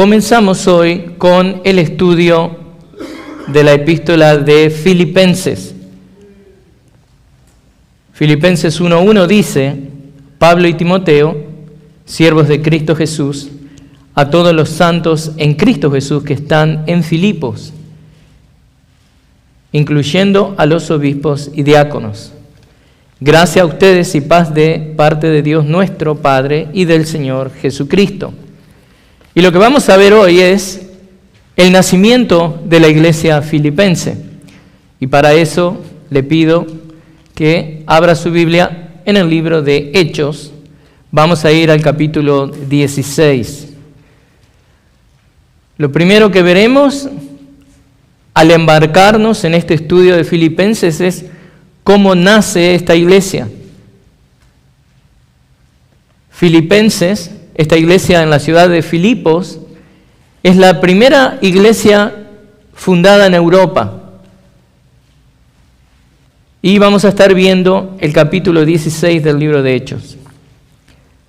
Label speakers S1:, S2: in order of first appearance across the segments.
S1: Comenzamos hoy con el estudio de la epístola de Filipenses. Filipenses 1:1 dice: Pablo y Timoteo, siervos de Cristo Jesús, a todos los santos en Cristo Jesús que están en Filipos, incluyendo a los obispos y diáconos. Gracia a ustedes y paz de parte de Dios nuestro Padre y del Señor Jesucristo. Y lo que vamos a ver hoy es el nacimiento de la iglesia filipense. Y para eso le pido que abra su Biblia en el libro de Hechos. Vamos a ir al capítulo 16. Lo primero que veremos al embarcarnos en este estudio de Filipenses es cómo nace esta iglesia. Filipenses, esta iglesia en la ciudad de Filipos, es la primera iglesia fundada en Europa. Y vamos a estar viendo el capítulo 16 del libro de Hechos.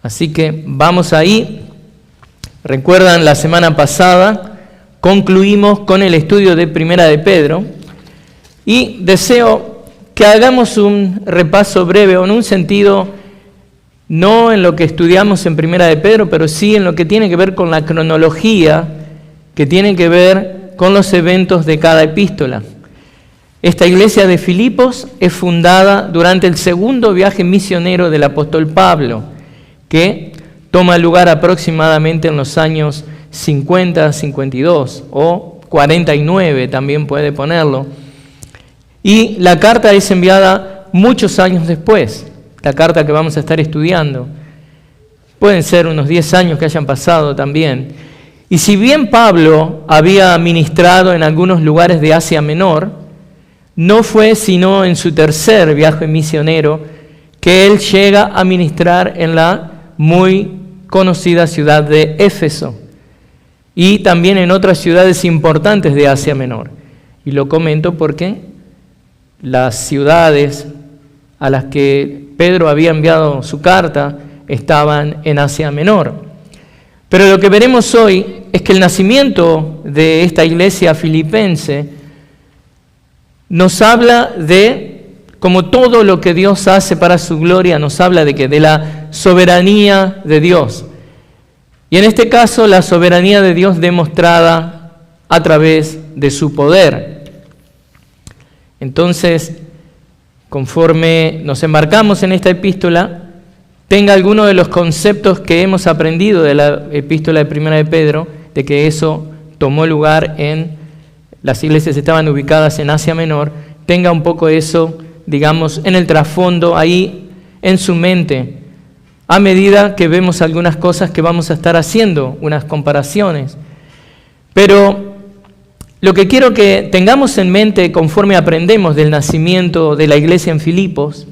S1: Así que vamos ahí. Recuerdan, la semana pasada concluimos con el estudio de Primera de Pedro y deseo que hagamos un repaso breve o en un sentido, no en lo que estudiamos en Primera de Pedro, pero sí en lo que tiene que ver con la cronología, que tiene que ver con los eventos de cada epístola. Esta iglesia de Filipos es fundada durante el segundo viaje misionero del apóstol Pablo, que toma lugar aproximadamente en los años 50, 52 o 49, también puede ponerlo. Y la carta es enviada muchos años después, la carta que vamos a estar estudiando. Pueden ser unos 10 años que hayan pasado también. Y si bien Pablo había ministrado en algunos lugares de Asia Menor, no fue sino en su tercer viaje misionero que él llega a ministrar en la muy conocida ciudad de Éfeso y también en otras ciudades importantes de Asia Menor. Y lo comento porque las ciudades a las que Pedro había enviado su carta estaban en Asia Menor. Pero lo que veremos hoy es que el nacimiento de esta iglesia filipense nos habla de, como todo lo que Dios hace para su gloria, nos habla de que de la soberanía de Dios. Y en este caso, la soberanía de Dios demostrada a través de su poder. Entonces, conforme nos embarcamos en esta epístola, tenga alguno de los conceptos que hemos aprendido de la epístola de Primera de Pedro, de que eso tomó lugar en las iglesias estaban ubicadas en Asia Menor, tenga un poco eso, digamos, en el trasfondo, ahí en su mente, a medida que vemos algunas cosas que vamos a estar haciendo, unas comparaciones. Pero lo que quiero que tengamos en mente conforme aprendemos del nacimiento de la iglesia en Filipos,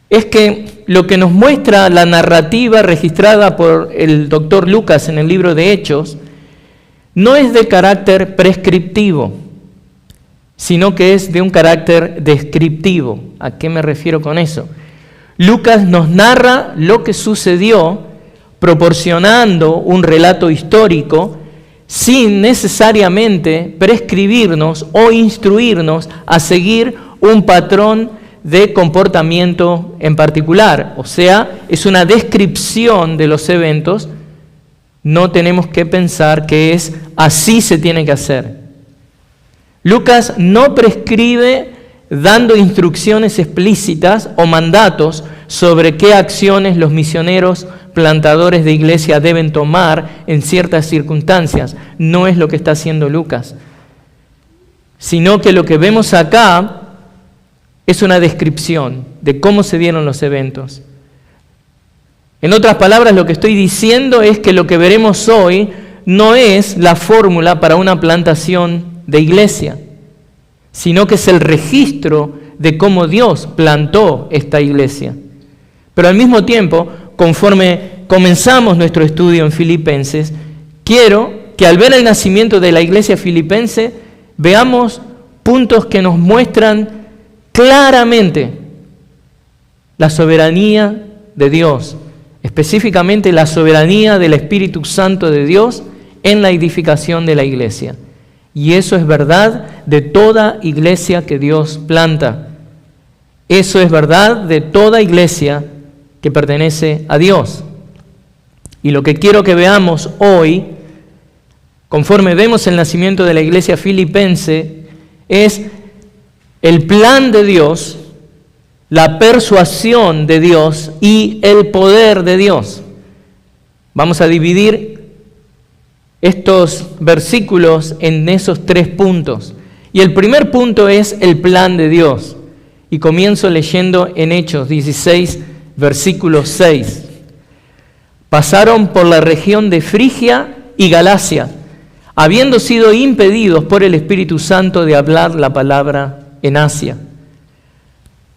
S1: es que lo que nos muestra la narrativa registrada por el doctor Lucas en el libro de Hechos, no es de carácter prescriptivo, sino que es de un carácter descriptivo. ¿A qué me refiero con eso? Lucas nos narra lo que sucedió proporcionando un relato histórico sin necesariamente prescribirnos o instruirnos a seguir un patrón de comportamiento en particular. O sea, es una descripción de los eventos. No tenemos que pensar que es así se tiene que hacer. Lucas no prescribe dando instrucciones explícitas o mandatos sobre qué acciones los misioneros plantadores de iglesia deben tomar en ciertas circunstancias. No es lo que está haciendo Lucas, sino que lo que vemos acá es una descripción de cómo se dieron los eventos. En otras palabras, lo que estoy diciendo es que lo que veremos hoy no es la fórmula para una plantación de iglesia, sino que es el registro de cómo Dios plantó esta iglesia. Pero al mismo tiempo, conforme comenzamos nuestro estudio en Filipenses, quiero que al ver el nacimiento de la iglesia filipense, veamos puntos que nos muestran claramente la soberanía de Dios, específicamente la soberanía del Espíritu Santo de Dios en la edificación de la iglesia. Y eso es verdad de toda iglesia que Dios planta. Eso es verdad de toda iglesia que pertenece a Dios. Y lo que quiero que veamos hoy, conforme vemos el nacimiento de la iglesia filipense, es el plan de Dios, la persuasión de Dios y el poder de Dios. Vamos a dividir estos versículos en esos 3 puntos. Y el primer punto es el plan de Dios. Y comienzo leyendo en Hechos 16, versículo 6. Pasaron por la región de Frigia y Galacia, habiendo sido impedidos por el Espíritu Santo de hablar la palabra en Asia.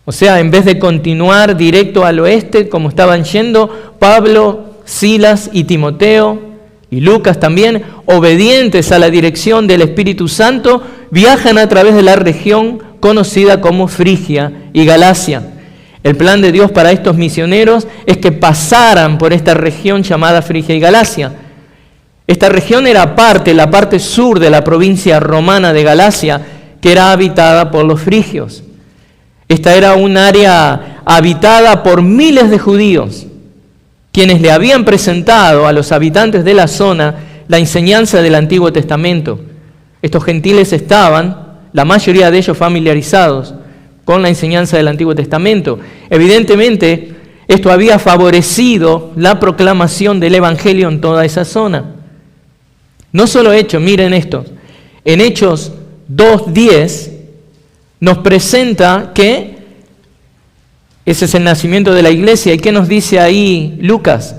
S1: O sea, en vez de continuar directo al oeste, como estaban yendo, Pablo, Silas y Timoteo, y Lucas también, obedientes a la dirección del Espíritu Santo, viajan a través de la región conocida como Frigia y Galacia. El plan de Dios para estos misioneros es que pasaran por esta región llamada Frigia y Galacia. Esta región era la parte sur de la provincia romana de Galacia, que era habitada por los frigios. Esta era un área habitada por miles de judíos, quienes le habían presentado a los habitantes de la zona la enseñanza del Antiguo Testamento. Estos gentiles estaban, la mayoría de ellos, familiarizados con la enseñanza del Antiguo Testamento. Evidentemente, esto había favorecido la proclamación del Evangelio en toda esa zona. No solo Hechos, miren esto. En Hechos 2:10 nos presenta que ese es el nacimiento de la iglesia. ¿Y qué nos dice ahí Lucas?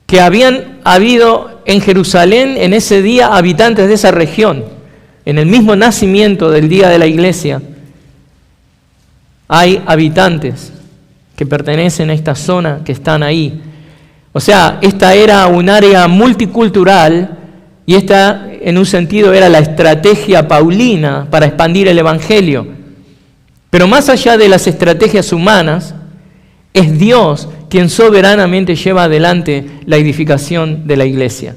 S1: Que habían habido en Jerusalén en ese día habitantes de esa región. En el mismo nacimiento del día de la iglesia hay habitantes que pertenecen a esta zona, que están ahí. O sea, esta era un área multicultural y esta, en un sentido, era la estrategia paulina para expandir el Evangelio. Pero más allá de las estrategias humanas, es Dios quien soberanamente lleva adelante la edificación de la iglesia.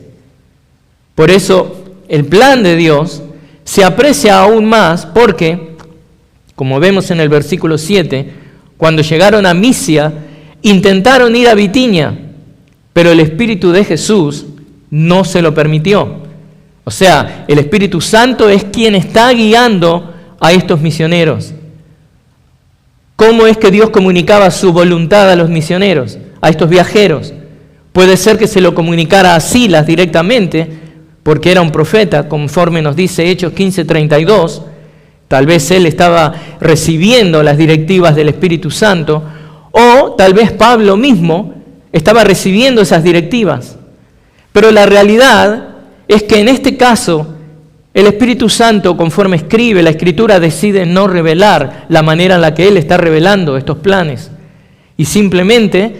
S1: Por eso, el plan de Dios se aprecia aún más porque, como vemos en el versículo 7, cuando llegaron a Misia, intentaron ir a Bitinia, pero el Espíritu de Jesús no se lo permitió. O sea, el Espíritu Santo es quien está guiando a estos misioneros. ¿Cómo es que Dios comunicaba su voluntad a los misioneros, a estos viajeros? Puede ser que se lo comunicara a Silas directamente, porque era un profeta, conforme nos dice Hechos 15:32. Tal vez él estaba recibiendo las directivas del Espíritu Santo, o tal vez Pablo mismo estaba recibiendo esas directivas. Pero la realidad es que en este caso, el Espíritu Santo, conforme escribe la Escritura, decide no revelar la manera en la que Él está revelando estos planes. Y simplemente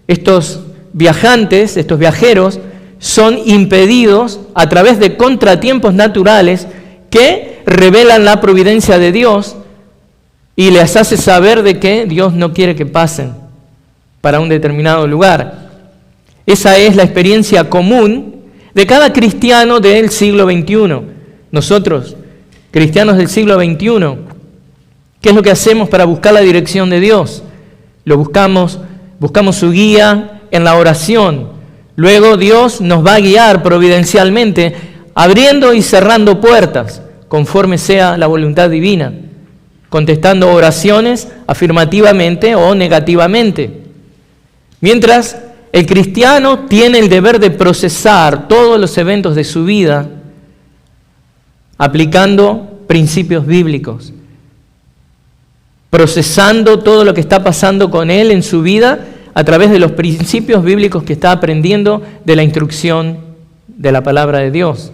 S1: estos viajantes, estos viajeros, son impedidos a través de contratiempos naturales que revelan la providencia de Dios y les hace saber de que Dios no quiere que pasen para un determinado lugar. Esa es la experiencia común de cada cristiano del siglo XXI. Nosotros, cristianos del siglo XXI, ¿qué es lo que hacemos para buscar la dirección de Dios? Lo buscamos su guía en la oración. Luego Dios nos va a guiar providencialmente, abriendo y cerrando puertas, conforme sea la voluntad divina, contestando oraciones afirmativamente o negativamente. Mientras el cristiano tiene el deber de procesar todos los eventos de su vida aplicando principios bíblicos, procesando todo lo que está pasando con él en su vida a través de los principios bíblicos que está aprendiendo de la instrucción de la palabra de Dios.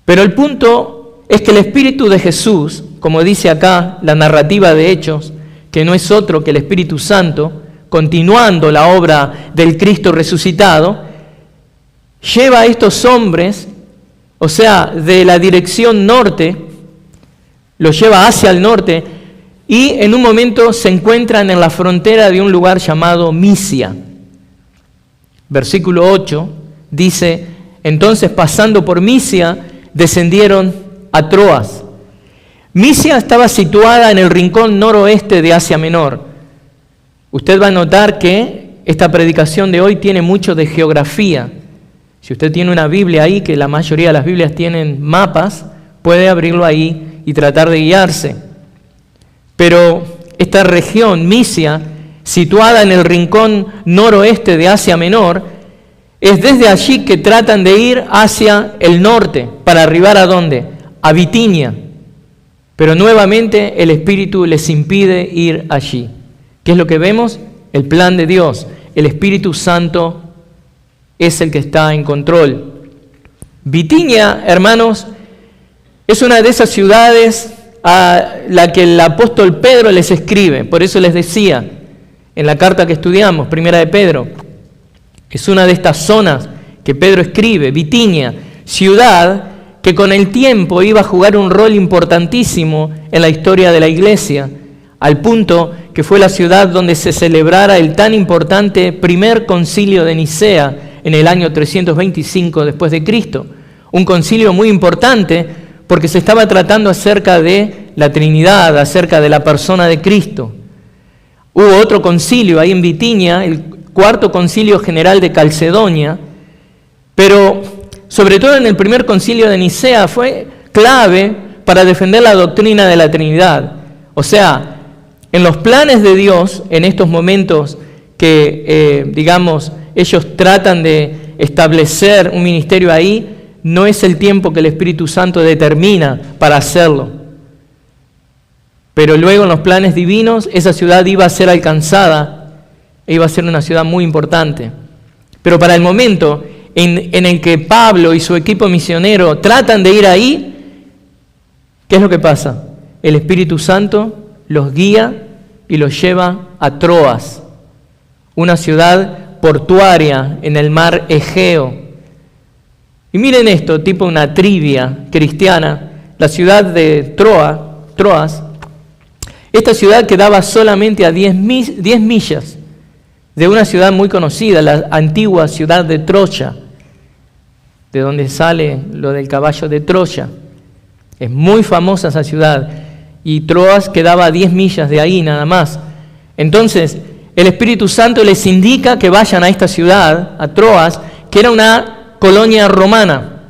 S1: Pero el punto es que el Espíritu de Jesús, como dice acá la narrativa de Hechos, que no es otro que el Espíritu Santo, continuando la obra del Cristo resucitado, lleva a estos hombres, o sea, de la dirección norte, los lleva hacia el norte y en un momento se encuentran en la frontera de un lugar llamado Misia. Versículo 8 dice: Entonces, pasando por Misia, descendieron a Troas. Misia estaba situada en el rincón noroeste de Asia Menor. Usted va a notar que esta predicación de hoy tiene mucho de geografía. Si usted tiene una Biblia ahí, que la mayoría de las Biblias tienen mapas, puede abrirlo ahí y tratar de guiarse. Pero esta región, Misia, situada en el rincón noroeste de Asia Menor, es desde allí que tratan de ir hacia el norte, para arribar ¿a dónde? A Bitinia. Pero nuevamente el Espíritu les impide ir allí. ¿Qué es lo que vemos? El plan de Dios. El Espíritu Santo es el que está en control. Bitinia, hermanos, es una de esas ciudades a la que el apóstol Pedro les escribe. Por eso les decía, en la carta que estudiamos, primera de Pedro, es una de estas zonas que Pedro escribe, Bitinia, ciudad que con el tiempo iba a jugar un rol importantísimo en la historia de la iglesia, al punto que fue la ciudad donde se celebrara el tan importante primer concilio de Nicea en el año 325 después de Cristo. Un concilio muy importante porque se estaba tratando acerca de la Trinidad, acerca de la persona de Cristo. Hubo otro concilio ahí en Bitinia, el cuarto concilio general de Calcedonia, pero sobre todo en el primer concilio de Nicea fue clave para defender la doctrina de la Trinidad. O sea, en los planes de Dios, en estos momentos que, ellos tratan de establecer un ministerio ahí, no es el tiempo que el Espíritu Santo determina para hacerlo. Pero luego en los planes divinos, esa ciudad iba a ser alcanzada, e iba a ser una ciudad muy importante. Pero para el momento en el que Pablo y su equipo misionero tratan de ir ahí, ¿qué es lo que pasa? El Espíritu Santo los guía y los lleva a Troas, una ciudad portuaria en el mar Egeo. Y miren esto, tipo una trivia cristiana, la ciudad de Troas, esta ciudad quedaba solamente a 10 millas de una ciudad muy conocida, la antigua ciudad de Troya, de donde sale lo del caballo de Troya. Es muy famosa esa ciudad. Y Troas quedaba a 10 millas de ahí nada más. Entonces, el Espíritu Santo les indica que vayan a esta ciudad, a Troas, que era una colonia romana.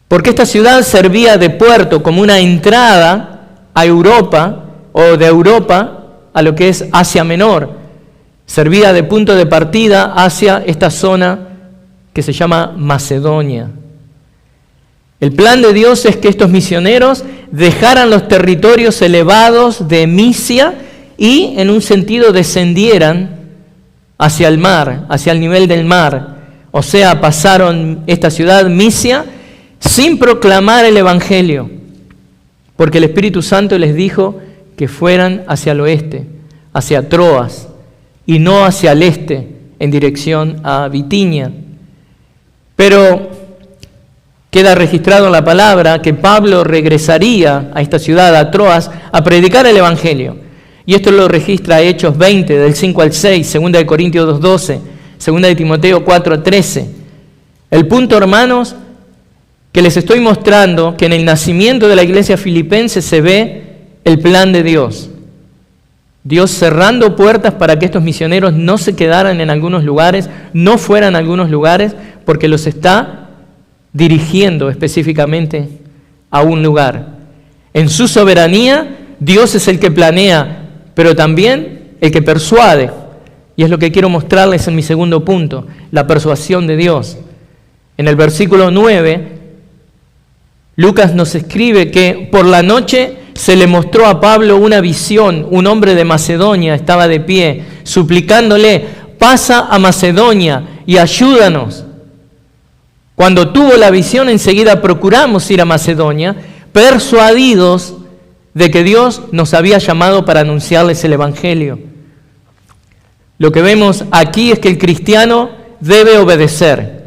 S1: Porque esta ciudad servía de puerto, como una entrada a Europa, o de Europa a lo que es Asia Menor. Servía de punto de partida hacia esta zona que se llama Macedonia. El plan de Dios es que estos misioneros dejaran los territorios elevados de Misia y en un sentido descendieran hacia el mar, hacia el nivel del mar. O sea, pasaron esta ciudad, Misia, sin proclamar el Evangelio, porque el Espíritu Santo les dijo que fueran hacia el oeste, hacia Troas, y no hacia el este, en dirección a Bitinia. Pero queda registrado en la palabra que Pablo regresaría a esta ciudad, a Troas, a predicar el Evangelio. Y esto lo registra Hechos 20, del 5 al 6, 2 de Corintios 2:12, 2 de Timoteo 4:13. El punto, hermanos, que les estoy mostrando, que en el nacimiento de la iglesia filipense se ve el plan de Dios. Dios cerrando puertas para que estos misioneros no se quedaran en algunos lugares, no fueran a algunos lugares, porque los está dirigiendo específicamente a un lugar. En su soberanía, Dios es el que planea, pero también el que persuade. Y es lo que quiero mostrarles en mi segundo punto, la persuasión de Dios. En el versículo 9, Lucas nos escribe que por la noche se le mostró a Pablo una visión. Un hombre de Macedonia estaba de pie, suplicándole: pasa a Macedonia y ayúdanos. Cuando tuvo la visión, enseguida procuramos ir a Macedonia, persuadidos de que Dios nos había llamado para anunciarles el Evangelio. Lo que vemos aquí es que el cristiano debe obedecer.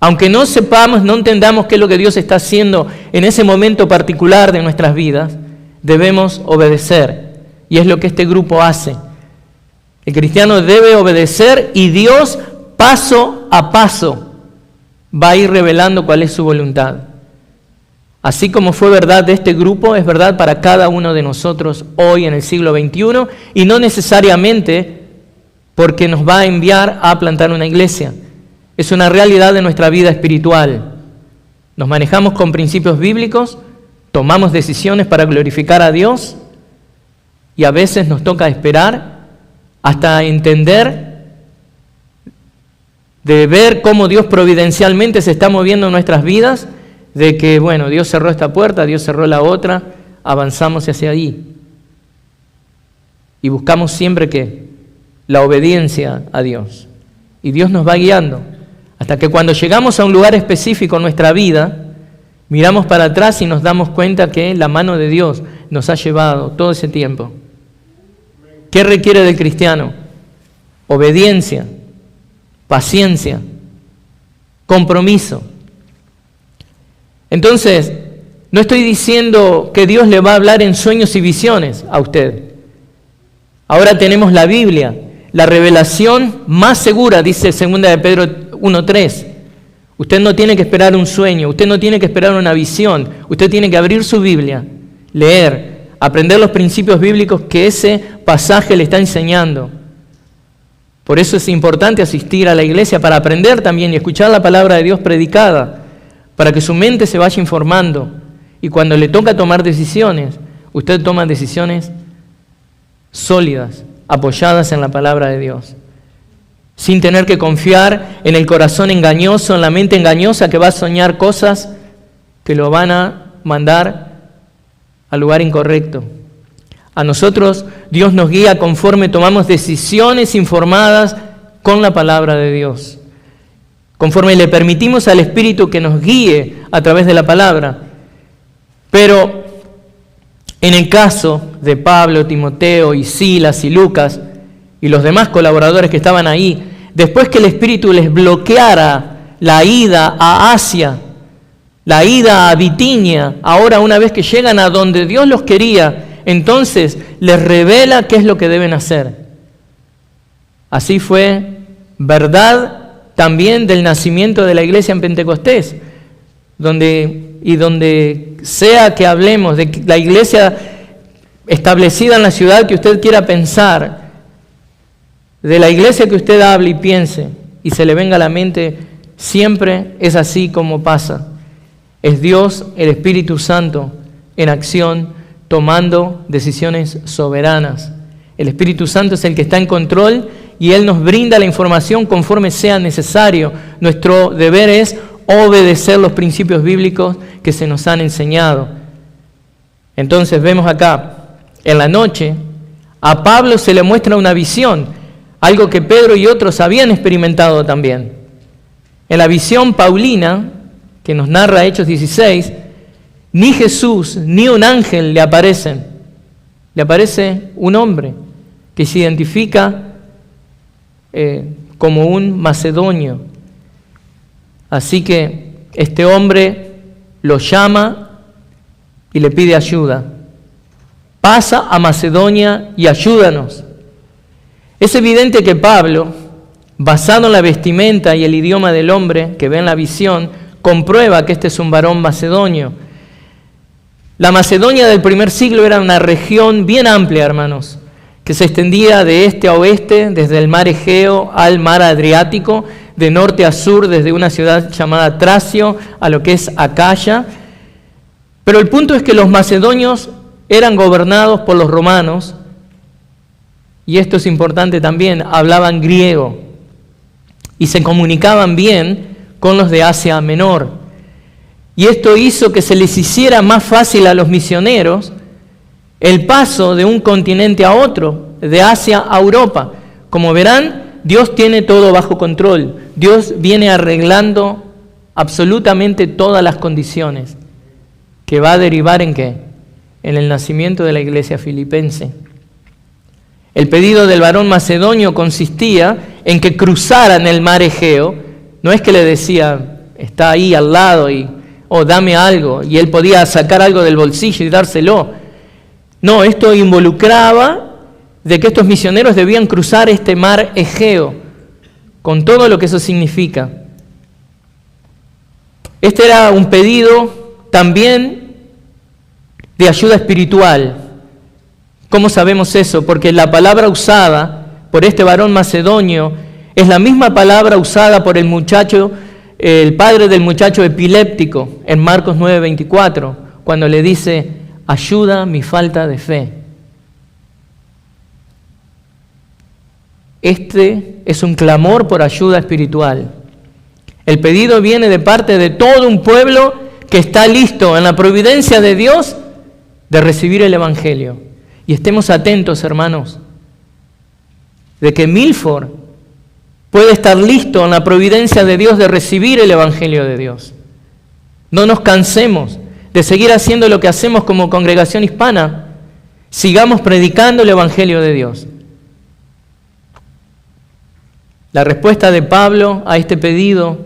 S1: Aunque no sepamos, no entendamos qué es lo que Dios está haciendo en ese momento particular de nuestras vidas, debemos obedecer. Y es lo que este grupo hace. El cristiano debe obedecer y Dios paso a paso, va a ir revelando cuál es su voluntad. Así como fue verdad de este grupo, es verdad para cada uno de nosotros hoy en el siglo XXI, y no necesariamente porque nos va a enviar a plantar una iglesia. Es una realidad de nuestra vida espiritual. Nos manejamos con principios bíblicos, tomamos decisiones para glorificar a Dios, y a veces nos toca esperar hasta entender, de ver cómo Dios providencialmente se está moviendo en nuestras vidas, de que, bueno, Dios cerró esta puerta, Dios cerró la otra, avanzamos hacia ahí. Y buscamos siempre ¿qué? La obediencia a Dios. Y Dios nos va guiando, hasta que cuando llegamos a un lugar específico en nuestra vida, miramos para atrás y nos damos cuenta que la mano de Dios nos ha llevado todo ese tiempo. ¿Qué requiere del cristiano? Obediencia, paciencia, compromiso. Entonces, no estoy diciendo que Dios le va a hablar en sueños y visiones a usted. Ahora tenemos la Biblia, la revelación más segura, dice 2 de Pedro 1:3. Usted no tiene que esperar un sueño, usted no tiene que esperar una visión, usted tiene que abrir su Biblia, leer, aprender los principios bíblicos que ese pasaje le está enseñando. Por eso es importante asistir a la iglesia para aprender también y escuchar la palabra de Dios predicada, para que su mente se vaya informando. Y cuando le toca tomar decisiones, usted toma decisiones sólidas, apoyadas en la palabra de Dios, sin tener que confiar en el corazón engañoso, en la mente engañosa que va a soñar cosas que lo van a mandar al lugar incorrecto. A nosotros Dios nos guía conforme tomamos decisiones informadas con la palabra de Dios, conforme le permitimos al Espíritu que nos guíe a través de la palabra. Pero en el caso de Pablo, Timoteo y Silas y Lucas y los demás colaboradores que estaban ahí, después que el Espíritu les bloqueara la ida a Asia, la ida a Bitinia, ahora una vez que llegan a donde Dios los quería, entonces les revela qué es lo que deben hacer. Así fue verdad también del nacimiento de la iglesia en Pentecostés, donde sea que hablemos de la iglesia establecida en la ciudad que usted quiera pensar, de la iglesia que usted hable y piense y se le venga a la mente, siempre es así como pasa. Es Dios, el Espíritu Santo, en acción, tomando decisiones soberanas. El Espíritu Santo es el que está en control y Él nos brinda la información conforme sea necesario. Nuestro deber es obedecer los principios bíblicos que se nos han enseñado. Entonces vemos acá, en la noche, a Pablo se le muestra una visión, algo que Pedro y otros habían experimentado también. En la visión paulina, que nos narra Hechos 16, ni Jesús ni un ángel le aparecen. Le aparece un hombre que se identifica como un macedonio. Así que este hombre lo llama y le pide ayuda. Pasa a Macedonia y ayúdanos. Es evidente que Pablo, basado en la vestimenta y el idioma del hombre que ve en la visión, comprueba que este es un varón macedonio. La Macedonia del primer siglo era una región bien amplia, hermanos, que se extendía de este a oeste, desde el mar Egeo al mar Adriático, de norte a sur, desde una ciudad llamada Tracio a lo que es Acaya. Pero el punto es que los macedonios eran gobernados por los romanos, y esto es importante también, hablaban griego y se comunicaban bien con los de Asia Menor. Y esto hizo que se les hiciera más fácil a los misioneros el paso de un continente a otro, de Asia a Europa. Como verán, Dios tiene todo bajo control. Dios viene arreglando absolutamente todas las condiciones, que va a derivar ¿en qué? En el nacimiento de la iglesia filipense. El pedido del varón macedonio consistía en que cruzaran el mar Egeo. No es que le decía, está ahí al lado y dame algo, y él podía sacar algo del bolsillo y dárselo. No, esto involucraba de que estos misioneros debían cruzar este mar Egeo, con todo lo que eso significa. Este era un pedido también de ayuda espiritual. ¿Cómo sabemos eso? Porque la palabra usada por este varón macedonio es la misma palabra usada por el padre del muchacho epiléptico en Marcos 9:24, cuando le dice, ayuda mi falta de fe. Este es un clamor por ayuda espiritual. El pedido viene de parte de todo un pueblo que está listo en la providencia de Dios de recibir el Evangelio. Y estemos atentos, hermanos, de que Milford puede estar listo en la providencia de Dios de recibir el Evangelio de Dios. No nos cansemos de seguir haciendo lo que hacemos como congregación hispana. Sigamos predicando el Evangelio de Dios. La respuesta de Pablo a este pedido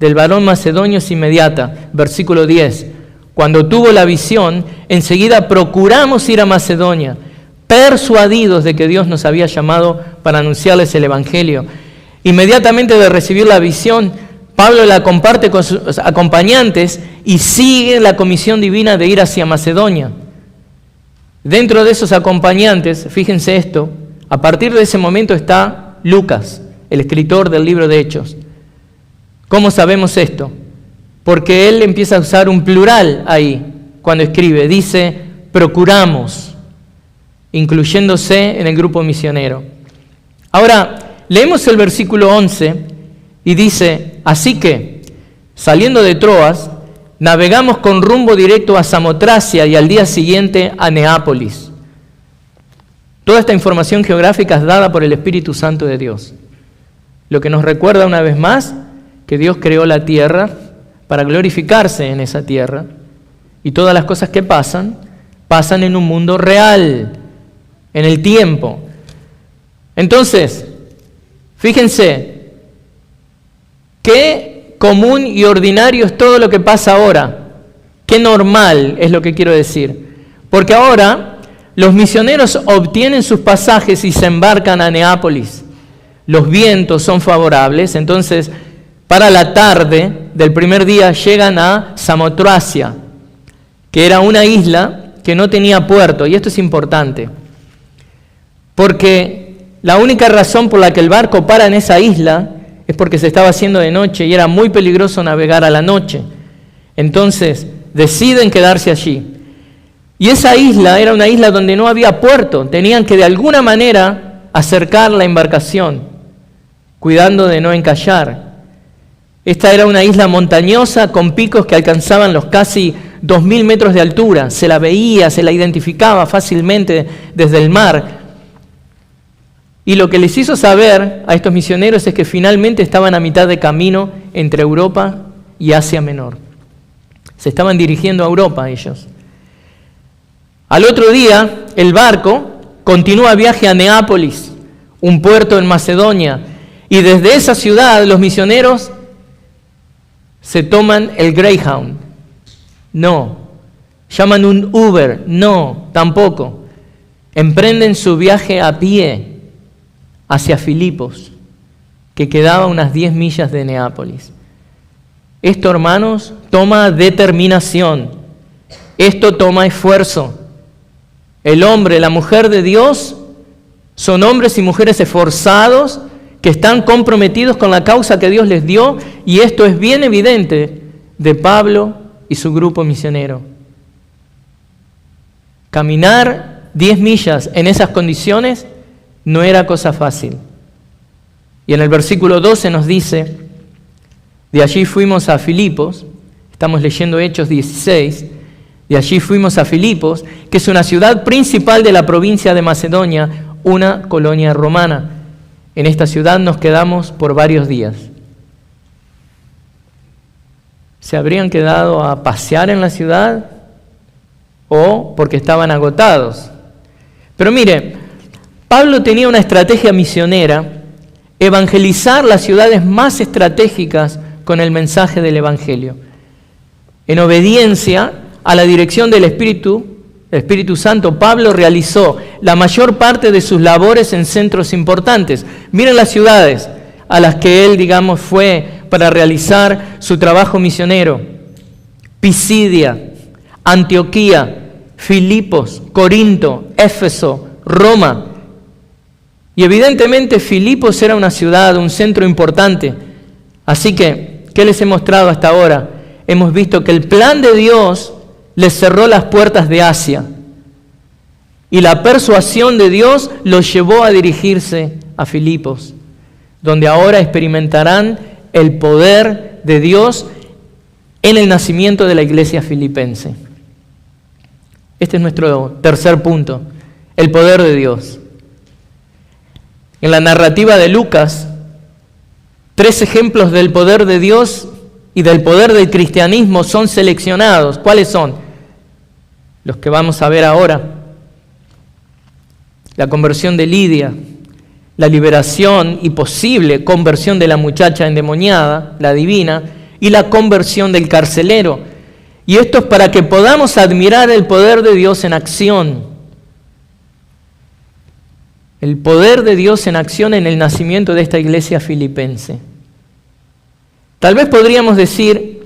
S1: del varón macedonio es inmediata. Versículo 10. Cuando tuvo la visión, enseguida procuramos ir a Macedonia, persuadidos de que Dios nos había llamado para anunciarles el Evangelio. Inmediatamente de recibir la visión, Pablo la comparte con sus acompañantes y sigue la comisión divina de ir hacia Macedonia. Dentro de esos acompañantes, fíjense esto, a partir de ese momento está Lucas, el escritor del libro de Hechos. ¿Cómo sabemos esto? Porque él empieza a usar un plural ahí, cuando escribe. Dice, procuramos, incluyéndose en el grupo misionero. Ahora, leemos el versículo 11 y dice, así que, saliendo de Troas, navegamos con rumbo directo a Samotracia y al día siguiente a Neápolis. Toda esta información geográfica es dada por el Espíritu Santo de Dios. Lo que nos recuerda una vez más que Dios creó la tierra para glorificarse en esa tierra y todas las cosas que pasan en un mundo real, en el tiempo. Entonces, fíjense, qué común y ordinario es todo lo que pasa ahora. Qué normal es lo que quiero decir. Porque ahora los misioneros obtienen sus pasajes y se embarcan a Neápolis. Los vientos son favorables, entonces para la tarde del primer día llegan a Samotracia, que era una isla que no tenía puerto. Y esto es importante, porque la única razón por la que el barco para en esa isla es porque se estaba haciendo de noche y era muy peligroso navegar a la noche. Entonces deciden quedarse allí. Y esa isla era una isla donde no había puerto. Tenían que de alguna manera acercar la embarcación, cuidando de no encallar. Esta era una isla montañosa con picos que alcanzaban los casi 2.000 metros de altura. Se la veía, se la identificaba fácilmente desde el mar. Y lo que les hizo saber a estos misioneros es que finalmente estaban a mitad de camino entre Europa y Asia Menor. Se estaban dirigiendo a Europa ellos. Al otro día, el barco continúa viaje a Neápolis, un puerto en Macedonia, y desde esa ciudad los misioneros se toman el Greyhound. No. Llaman un Uber. No, tampoco. Emprenden su viaje a pie hacia Filipos, que quedaba a unas 10 millas de Neápolis. Esto, hermanos, toma determinación. Esto toma esfuerzo. El hombre, la mujer de Dios son hombres y mujeres esforzados que están comprometidos con la causa que Dios les dio, y esto es bien evidente de Pablo y su grupo misionero. Caminar 10 millas en esas condiciones no era cosa fácil. Y en el versículo 12 nos dice, de allí fuimos a Filipos, estamos leyendo Hechos 16, de allí fuimos a Filipos, que es una ciudad principal de la provincia de Macedonia, una colonia romana. En esta ciudad nos quedamos por varios días. ¿Se habrían quedado a pasear en la ciudad o porque estaban agotados? Pero mire, Pablo tenía una estrategia misionera, evangelizar las ciudades más estratégicas con el mensaje del Evangelio. En obediencia a la dirección del Espíritu Santo, Pablo realizó la mayor parte de sus labores en centros importantes. Miren las ciudades: a las que él, digamos, fue para realizar su trabajo misionero: Pisidia, Antioquía, Filipos, Corinto, Éfeso, Roma. Y evidentemente Filipos era una ciudad, un centro importante. Así que, ¿qué les he mostrado hasta ahora? Hemos visto que el plan de Dios les cerró las puertas de Asia. Y la persuasión de Dios los llevó a dirigirse a Filipos, donde ahora experimentarán el poder de Dios en el nacimiento de la iglesia filipense. Este es nuestro tercer punto, el poder de Dios. En la narrativa de Lucas, 3 ejemplos del poder de Dios y del poder del cristianismo son seleccionados. ¿Cuáles son? Los que vamos a ver ahora. La conversión de Lidia, la liberación y posible conversión de la muchacha endemoniada, la divina, y la conversión del carcelero. Y esto es para que podamos admirar el poder de Dios en acción. El poder de Dios en acción en el nacimiento de esta iglesia filipense. Tal vez podríamos decir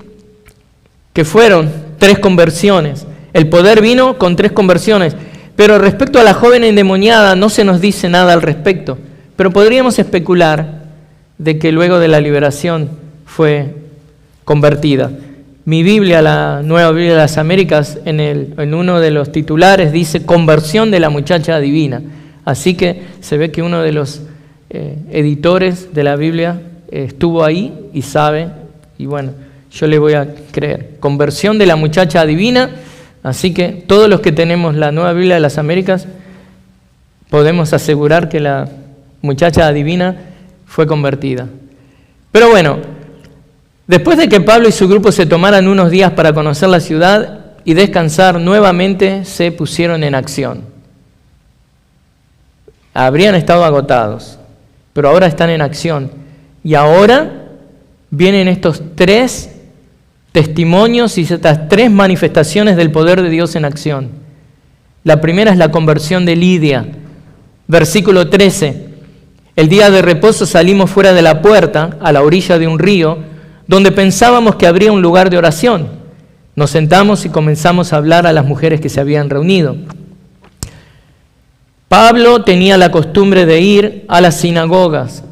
S1: que fueron 3 conversiones. El poder vino con 3 conversiones. Pero respecto a la joven endemoniada no se nos dice nada al respecto. Pero podríamos especular de que luego de la liberación fue convertida. Mi Biblia, la Nueva Biblia de las Américas, en uno de los titulares dice conversión de la muchacha divina. Así que se ve que uno de los editores de la Biblia estuvo ahí y sabe, y bueno, yo le voy a creer. Conversión de la muchacha divina, así que todos los que tenemos la Nueva Biblia de las Américas podemos asegurar que la muchacha divina fue convertida. Pero bueno, después de que Pablo y su grupo se tomaran unos días para conocer la ciudad y descansar, nuevamente se pusieron en acción. Habrían estado agotados, pero ahora están en acción. Y ahora vienen estos 3 testimonios y estas 3 manifestaciones del poder de Dios en acción. La primera es la conversión de Lidia. Versículo 13. El día de reposo salimos fuera de la puerta, a la orilla de un río, donde pensábamos que habría un lugar de oración. Nos sentamos y comenzamos a hablar a las mujeres que se habían reunido. Pablo tenía la costumbre de ir a las sinagogas.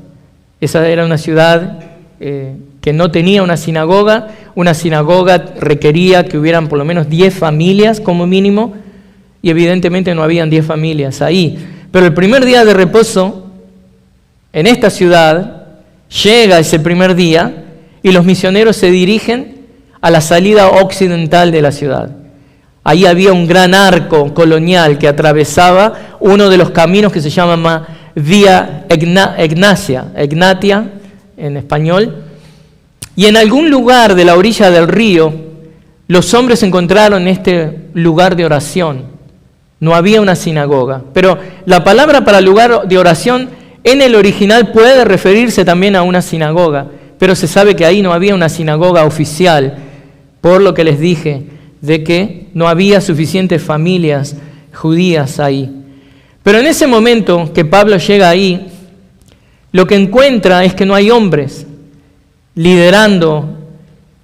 S1: Esa era una ciudad que no tenía una sinagoga. Una sinagoga requería que hubieran por lo menos 10 familias como mínimo, y evidentemente no habían 10 familias ahí. Pero el primer día de reposo en esta ciudad llega ese primer día y los misioneros se dirigen a la salida occidental de la ciudad. Ahí había un gran arco colonial que atravesaba uno de los caminos que se llama Vía Egnatia en español. Y en algún lugar de la orilla del río, los hombres encontraron este lugar de oración. No había una sinagoga, pero la palabra para lugar de oración en el original puede referirse también a una sinagoga, pero se sabe que ahí no había una sinagoga oficial, por lo que les dije, de que no había suficientes familias judías ahí. Pero en ese momento que Pablo llega ahí, lo que encuentra es que no hay hombres liderando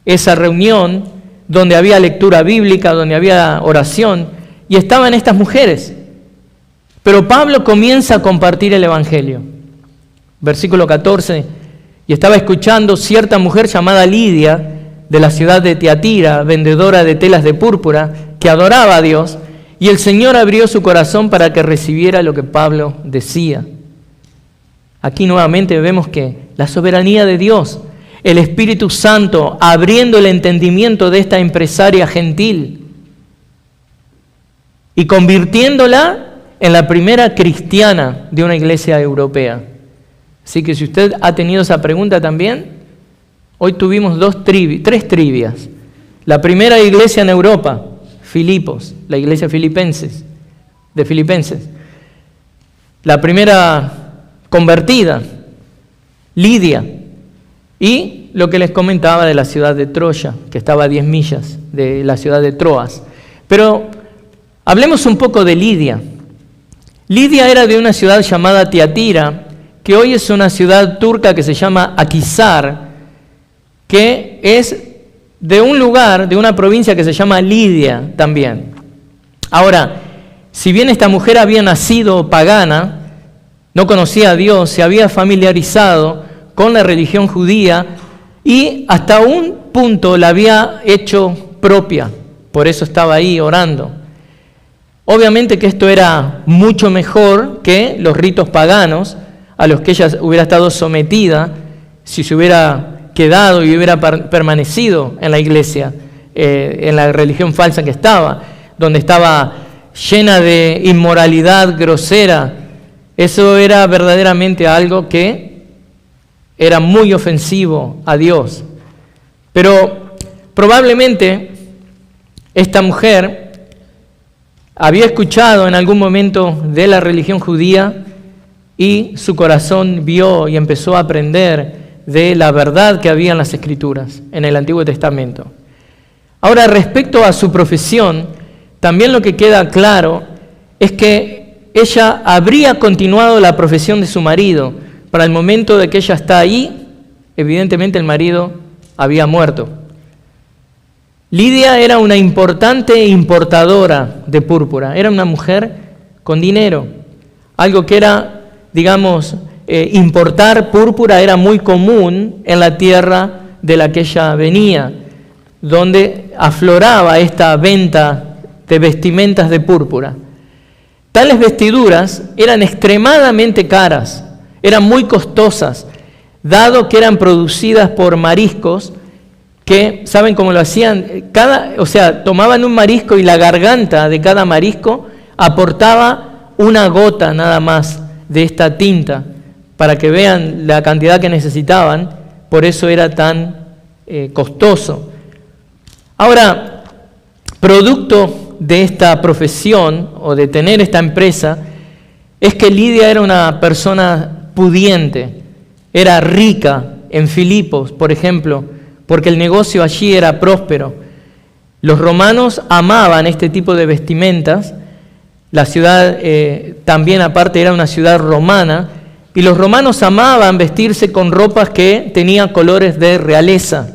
S1: esa reunión donde había lectura bíblica, donde había oración, y estaban estas mujeres. Pero Pablo comienza a compartir el Evangelio. Versículo 14, y estaba escuchando cierta mujer llamada Lidia, de la ciudad de Tiatira, vendedora de telas de púrpura, que adoraba a Dios, y el Señor abrió su corazón para que recibiera lo que Pablo decía. Aquí nuevamente vemos que la soberanía de Dios, el Espíritu Santo abriendo el entendimiento de esta empresaria gentil y convirtiéndola en la primera cristiana de una iglesia europea. Así que si usted ha tenido esa pregunta también, hoy tuvimos 3 trivias. La primera iglesia en Europa, Filipos, la iglesia de Filipenses. La primera convertida, Lidia. Y lo que les comentaba de la ciudad de Troya, que estaba a 10 millas de la ciudad de Troas. Pero hablemos un poco de Lidia. Lidia era de una ciudad llamada Tiatira, que hoy es una ciudad turca que se llama Akhisar, que es de un lugar, de una provincia que se llama Lidia también. Ahora, si bien esta mujer había nacido pagana, no conocía a Dios, se había familiarizado con la religión judía y hasta un punto la había hecho propia, por eso estaba ahí orando. Obviamente que esto era mucho mejor que los ritos paganos a los que ella hubiera estado sometida si se hubiera quedado y hubiera permanecido en la iglesia, en la religión falsa que estaba, donde estaba llena de inmoralidad grosera. Eso era verdaderamente algo que era muy ofensivo a Dios. Pero probablemente esta mujer había escuchado en algún momento de la religión judía y su corazón vio y empezó a aprender de la verdad que había en las Escrituras, en el Antiguo Testamento. Ahora, respecto a su profesión, también lo que queda claro es que ella habría continuado la profesión de su marido. Para el momento de que ella está ahí, evidentemente el marido había muerto. Lidia era una importante importadora de púrpura, era una mujer con dinero, algo que era, digamos, importar púrpura era muy común en la tierra de la que ella venía, donde afloraba esta venta de vestimentas de púrpura. Tales vestiduras eran extremadamente caras, eran muy costosas, dado que eran producidas por mariscos que, ¿saben cómo lo hacían? Tomaban un marisco y la garganta de cada marisco aportaba una gota nada más de esta tinta para que vean la cantidad que necesitaban, por eso era tan costoso. Ahora, producto de esta profesión o de tener esta empresa, es que Lidia era una persona pudiente, era rica en Filipos, por ejemplo, porque el negocio allí era próspero. Los romanos amaban este tipo de vestimentas. La ciudad también aparte era una ciudad romana, y los romanos amaban vestirse con ropas que tenían colores de realeza.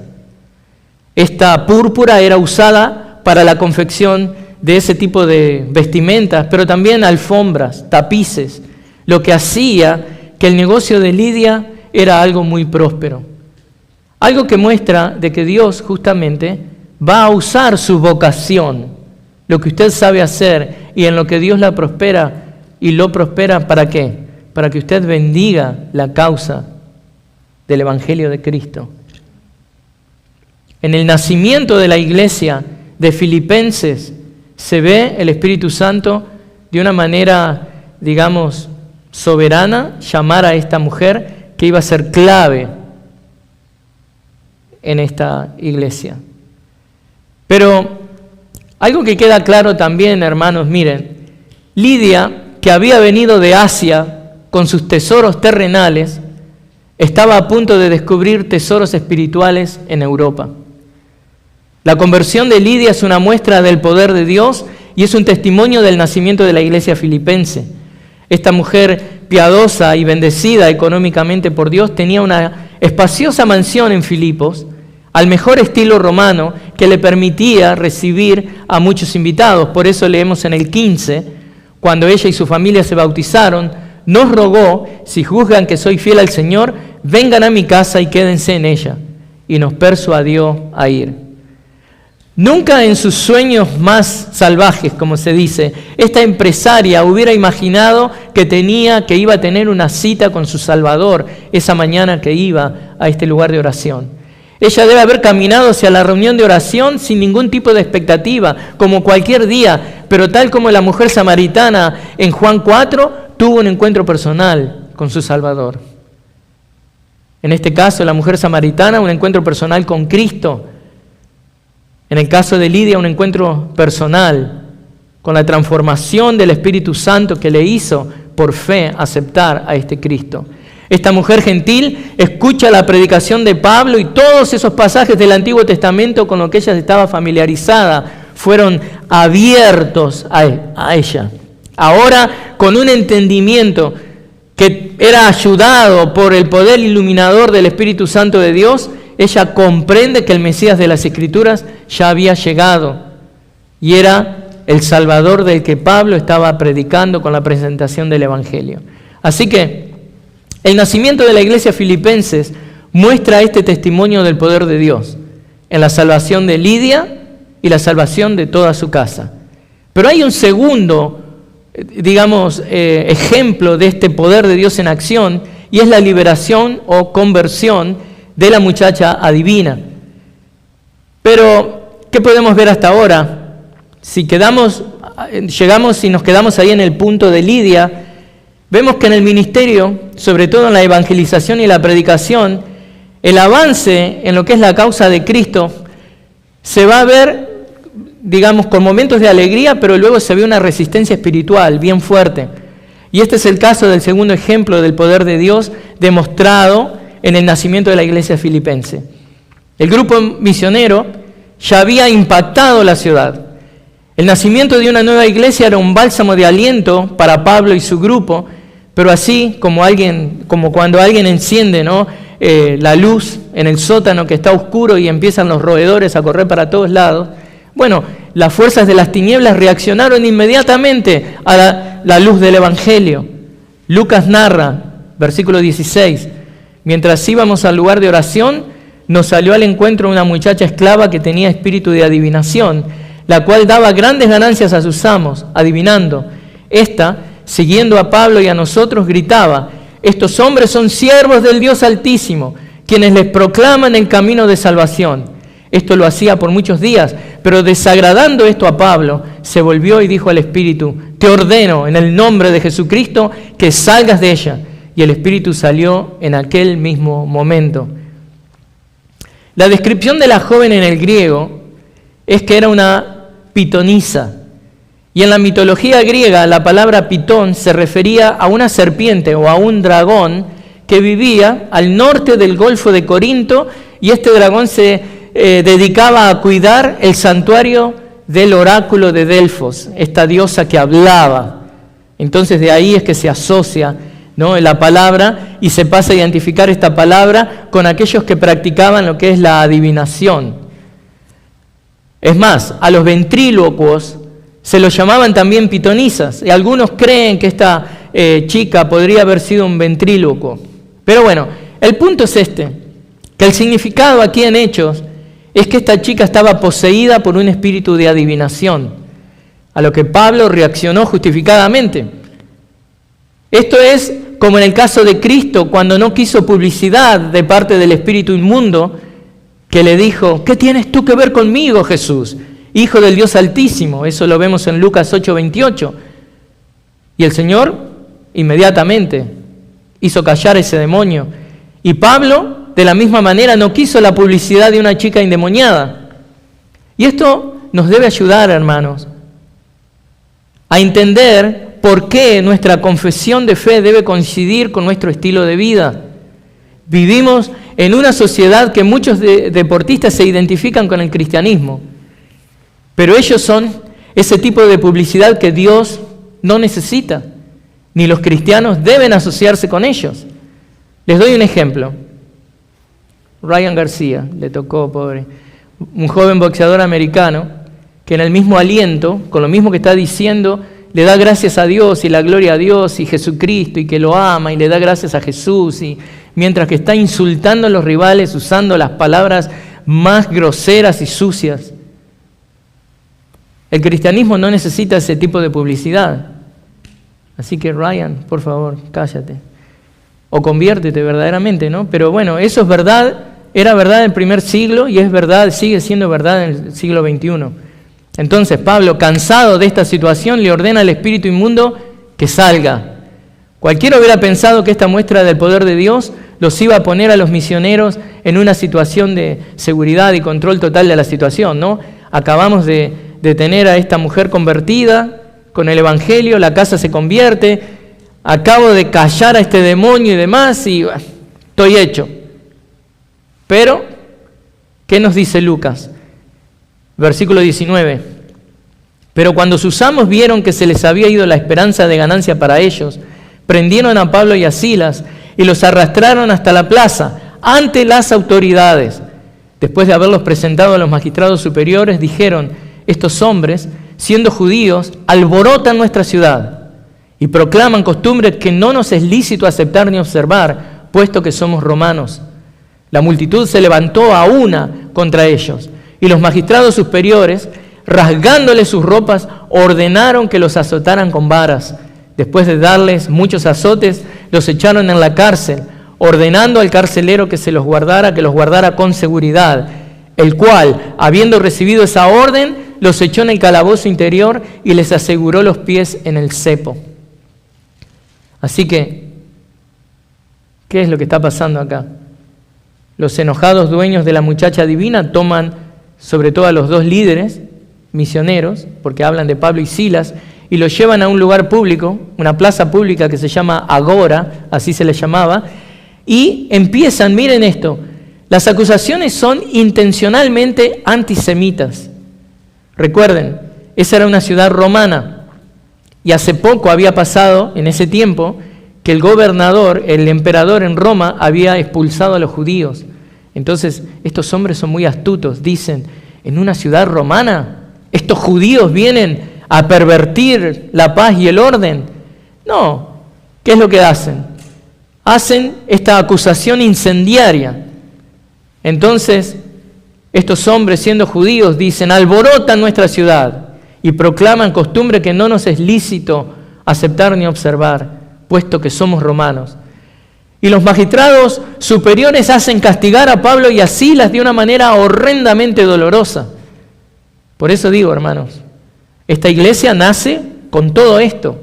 S1: Esta púrpura era usada para la confección de ese tipo de vestimentas, pero también alfombras, tapices, lo que hacía que el negocio de Lidia era algo muy próspero. Algo que muestra de que Dios justamente va a usar su vocación, lo que usted sabe hacer y en lo que Dios la prospera, y lo prospera ¿para qué? Para que usted bendiga la causa del Evangelio de Cristo. En el nacimiento de la iglesia de Filipenses se ve el Espíritu Santo de una manera, digamos, soberana, llamar a esta mujer que iba a ser clave en esta iglesia. Pero algo que queda claro también, hermanos, miren, Lidia, que había venido de Asia con sus tesoros terrenales, estaba a punto de descubrir tesoros espirituales en Europa. La conversión de Lidia es una muestra del poder de Dios y es un testimonio del nacimiento de la iglesia filipense. Esta mujer piadosa y bendecida económicamente por Dios tenía una espaciosa mansión en Filipos, al mejor estilo romano, que le permitía recibir a muchos invitados. Por eso leemos en el 15, cuando ella y su familia se bautizaron, nos rogó: si juzgan que soy fiel al Señor, vengan a mi casa y quédense en ella. Y nos persuadió a ir. Nunca en sus sueños más salvajes, como se dice, esta empresaria hubiera imaginado que iba a tener una cita con su Salvador esa mañana que iba a este lugar de oración. Ella debe haber caminado hacia la reunión de oración sin ningún tipo de expectativa, como cualquier día, pero tal como la mujer samaritana en Juan 4, tuvo un encuentro personal con su Salvador. En este caso, la mujer samaritana, un encuentro personal con Cristo. En el caso de Lidia, un encuentro personal con la transformación del Espíritu Santo que le hizo por fe aceptar a este Cristo. Esta mujer gentil escucha la predicación de Pablo y todos esos pasajes del Antiguo Testamento con los que ella estaba familiarizada fueron abiertos a ella. Ahora, con un entendimiento que era ayudado por el poder iluminador del Espíritu Santo de Dios, ella comprende que el Mesías de las Escrituras ya había llegado y era el Salvador del que Pablo estaba predicando con la presentación del Evangelio. Así que el nacimiento de la iglesia filipenses muestra este testimonio del poder de Dios en la salvación de Lidia y la salvación de toda su casa. Pero hay un segundo, ejemplo de este poder de Dios en acción, y es la liberación o conversión de la muchacha adivina. Pero, ¿qué podemos ver hasta ahora? Si llegamos y nos quedamos ahí en el punto de Lidia, vemos que en el ministerio, sobre todo en la evangelización y la predicación, el avance en lo que es la causa de Cristo se va a ver, con momentos de alegría, pero luego se ve una resistencia espiritual bien fuerte. Y este es el caso del segundo ejemplo del poder de Dios demostrado en el nacimiento de la iglesia filipense. El grupo misionero ya había impactado la ciudad. El nacimiento de una nueva iglesia era un bálsamo de aliento para Pablo y su grupo, pero así como cuando alguien enciende, la luz en el sótano que está oscuro y empiezan los roedores a correr para todos lados, las fuerzas de las tinieblas reaccionaron inmediatamente a la luz del Evangelio. Lucas narra, versículo 16, mientras íbamos al lugar de oración, nos salió al encuentro una muchacha esclava que tenía espíritu de adivinación, la cual daba grandes ganancias a sus amos, adivinando. Esta, siguiendo a Pablo y a nosotros, gritaba: estos hombres son siervos del Dios Altísimo, quienes les proclaman el camino de salvación. Esto lo hacía por muchos días, pero desagradando esto a Pablo, se volvió y dijo al espíritu: te ordeno en el nombre de Jesucristo que salgas de ella. Y el espíritu salió en aquel mismo momento. La descripción de la joven en el griego es que era una pitonisa. Y en la mitología griega la palabra pitón se refería a una serpiente o a un dragón que vivía al norte del Golfo de Corinto, y este dragón se dedicaba a cuidar el santuario del oráculo de Delfos, esta diosa que hablaba. Entonces de ahí es que se asocia, la palabra, y se pasa a identificar esta palabra con aquellos que practicaban lo que es la adivinación. Es más, a los ventrílocuos se los llamaban también pitonisas, y algunos creen que esta chica podría haber sido un ventrílocuo. Pero bueno, el punto es que el significado aquí en Hechos es que esta chica estaba poseída por un espíritu de adivinación, a lo que Pablo reaccionó justificadamente. Esto es como en el caso de Cristo, cuando no quiso publicidad de parte del espíritu inmundo, que le dijo: ¿qué tienes tú que ver conmigo, Jesús, Hijo del Dios Altísimo? Eso lo vemos en Lucas 8:28. Y el Señor inmediatamente hizo callar a ese demonio. Y Pablo, de la misma manera, no quiso la publicidad de una chica endemoniada. Y esto nos debe ayudar, hermanos, a entender por qué nuestra confesión de fe debe coincidir con nuestro estilo de vida. Vivimos en una sociedad que muchos deportistas se identifican con el cristianismo, pero ellos son ese tipo de publicidad que Dios no necesita, ni los cristianos deben asociarse con ellos. Les doy un ejemplo. Ryan García, le tocó, pobre, un joven boxeador americano que en el mismo aliento, con lo mismo que está diciendo, le da gracias a Dios y la gloria a Dios y Jesucristo, y que lo ama y le da gracias a Jesús, y mientras que está insultando a los rivales usando las palabras más groseras y sucias. El cristianismo no necesita ese tipo de publicidad. Así que Ryan, por favor, cállate. O conviértete verdaderamente, ¿no? Pero bueno, eso es verdad, era verdad en el primer siglo y es verdad, sigue siendo verdad en el siglo XXI. Entonces Pablo, cansado de esta situación, le ordena al espíritu inmundo que salga. Cualquiera hubiera pensado que esta muestra del poder de Dios los iba a poner a los misioneros en una situación de seguridad y control total de la situación, ¿no? Acabamos de tener a esta mujer convertida con el Evangelio, la casa se convierte, acabo de callar a este demonio y demás, y estoy hecho. Pero, ¿qué nos dice Lucas? Versículo 19. Pero cuando sus amos vieron que se les había ido la esperanza de ganancia para ellos, prendieron a Pablo y a Silas y los arrastraron hasta la plaza, ante las autoridades. Después de haberlos presentado a los magistrados superiores, dijeron: estos hombres, siendo judíos, alborotan nuestra ciudad y proclaman costumbres que no nos es lícito aceptar ni observar, puesto que somos romanos. La multitud se levantó a una contra ellos, y los magistrados superiores, rasgándoles sus ropas, ordenaron que los azotaran con varas. Después de darles muchos azotes, los echaron en la cárcel, ordenando al carcelero que los guardara con seguridad, el cual, habiendo recibido esa orden, los echó en el calabozo interior y les aseguró los pies en el cepo. Así que, ¿qué es lo que está pasando acá? Los enojados dueños de la muchacha divina toman sobre todo a los dos líderes misioneros, porque hablan de Pablo y Silas, y los llevan a un lugar público, una plaza pública que se llama Agora, así se le llamaba, y empiezan, miren esto, las acusaciones son intencionalmente antisemitas. Recuerden, esa era una ciudad romana, y hace poco había pasado, en ese tiempo, que el gobernador, el emperador en Roma, había expulsado a los judíos. Entonces, estos hombres son muy astutos, dicen: en una ciudad romana, estos judíos vienen a pervertir la paz y el orden. No, ¿qué es lo que hacen? Hacen esta acusación incendiaria. Entonces, estos hombres, siendo judíos, dicen: alborotan nuestra ciudad y proclaman costumbre que no nos es lícito aceptar ni observar, puesto que somos romanos. Y los magistrados superiores hacen castigar a Pablo y a Silas de una manera horrendamente dolorosa. Por eso digo, hermanos, esta iglesia nace con todo esto: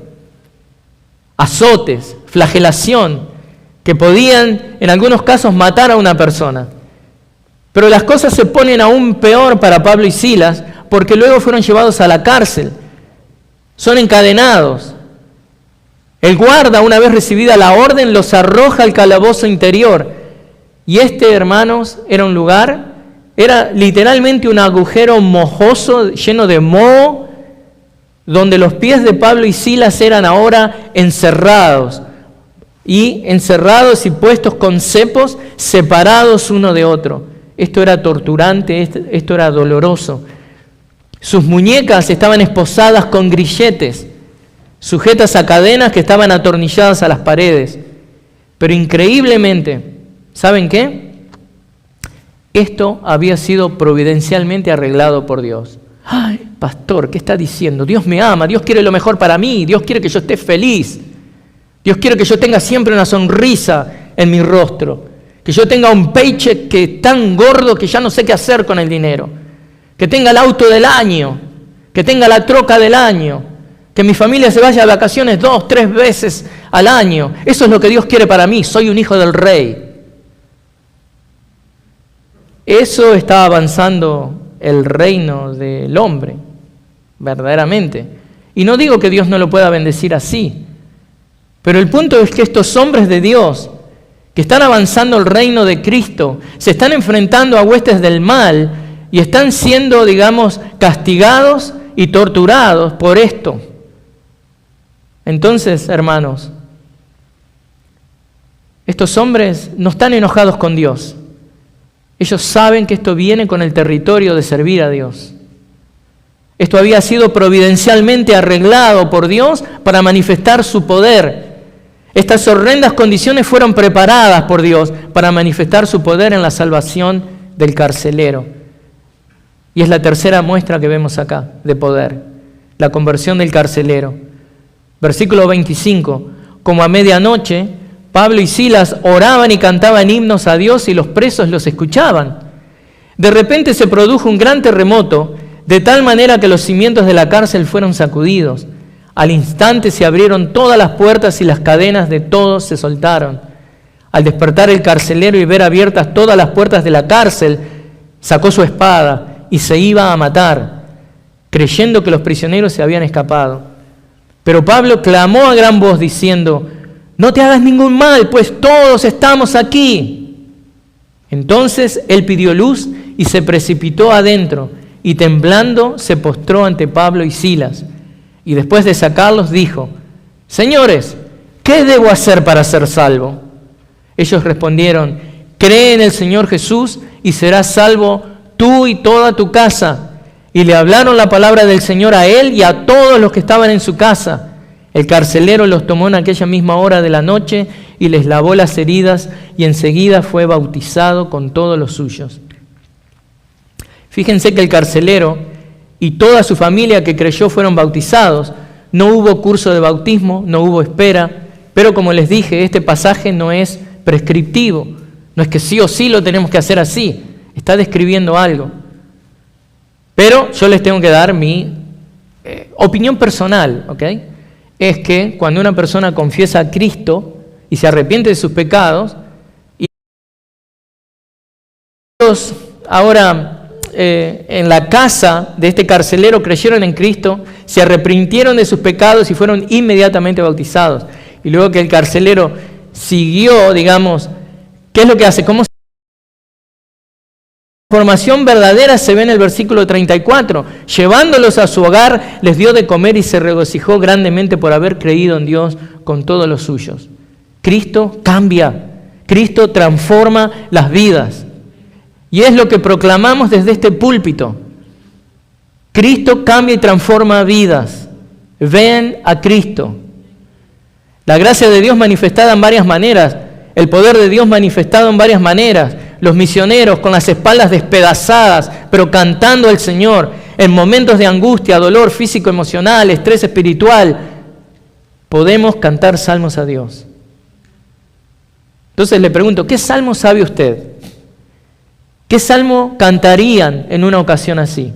S1: azotes, flagelación, que podían en algunos casos matar a una persona. Pero las cosas se ponen aún peor para Pablo y Silas, porque luego fueron llevados a la cárcel, son encadenados. El guarda, una vez recibida la orden, los arroja al calabozo interior. Y hermanos, era un lugar, era literalmente un agujero mojoso, lleno de moho, donde los pies de Pablo y Silas eran ahora encerrados y puestos con cepos, separados uno de otro. Esto era torturante, esto era doloroso. Sus muñecas estaban esposadas con grilletes, sujetas a cadenas que estaban atornilladas a las paredes. Pero increíblemente, ¿saben qué? Esto había sido providencialmente arreglado por Dios. Ay, pastor, ¿qué está diciendo? Dios me ama, Dios quiere lo mejor para mí, Dios quiere que yo esté feliz. Dios quiere que yo tenga siempre una sonrisa en mi rostro, que yo tenga un paycheck que es tan gordo que ya no sé qué hacer con el dinero, que tenga el auto del año, que tenga la troca del año, que mi familia se vaya de vacaciones 2, 3 veces al año. Eso es lo que Dios quiere para mí, soy un hijo del rey. Eso está avanzando el reino del hombre, verdaderamente. Y no digo que Dios no lo pueda bendecir así, pero el punto es que estos hombres de Dios, que están avanzando el reino de Cristo, se están enfrentando a huestes del mal y están siendo, castigados y torturados por esto. Entonces, hermanos, estos hombres no están enojados con Dios. Ellos saben que esto viene con el territorio de servir a Dios. Esto había sido providencialmente arreglado por Dios para manifestar su poder. Estas horrendas condiciones fueron preparadas por Dios para manifestar su poder en la salvación del carcelero. Y es la tercera muestra que vemos acá de poder, la conversión del carcelero. Versículo 25, como a medianoche, Pablo y Silas oraban y cantaban himnos a Dios y los presos los escuchaban. De repente se produjo un gran terremoto, de tal manera que los cimientos de la cárcel fueron sacudidos. Al instante se abrieron todas las puertas y las cadenas de todos se soltaron. Al despertar el carcelero y ver abiertas todas las puertas de la cárcel, sacó su espada y se iba a matar, creyendo que los prisioneros se habían escapado. Pero Pablo clamó a gran voz diciendo: no te hagas ningún mal, pues todos estamos aquí. Entonces él pidió luz y se precipitó adentro, y temblando se postró ante Pablo y Silas. Y después de sacarlos dijo: señores, ¿qué debo hacer para ser salvo? Ellos respondieron, cree en el Señor Jesús y serás salvo tú y toda tu casa. Y le hablaron la palabra del Señor a él y a todos los que estaban en su casa. El carcelero los tomó en aquella misma hora de la noche y les lavó las heridas y enseguida fue bautizado con todos los suyos. Fíjense que el carcelero y toda su familia que creyó fueron bautizados. No hubo curso de bautismo, no hubo espera, pero como les dije, este pasaje no es prescriptivo. No es que sí o sí lo tenemos que hacer así. Está describiendo algo. Pero yo les tengo que dar mi opinión personal, ¿ok? Es que cuando una persona confiesa a Cristo y se arrepiente de sus pecados, y ellos ahora en la casa de este carcelero creyeron en Cristo, se arrepintieron de sus pecados y fueron inmediatamente bautizados. Y luego que el carcelero siguió, digamos, ¿qué es lo que hace? ¿Cómo se... La información verdadera se ve en el versículo 34. Llevándolos a su hogar, les dio de comer y se regocijó grandemente por haber creído en Dios con todos los suyos. Cristo cambia, Cristo transforma las vidas. Y es lo que proclamamos desde este púlpito. Cristo cambia y transforma vidas. Ven a Cristo. La gracia de Dios manifestada en varias maneras, el poder de Dios manifestado en varias maneras. Los misioneros con las espaldas despedazadas, pero cantando al Señor en momentos de angustia, dolor físico, emocional, estrés espiritual. Podemos cantar salmos a Dios. Entonces le pregunto, ¿qué salmo sabe usted? ¿Qué salmo cantarían en una ocasión así?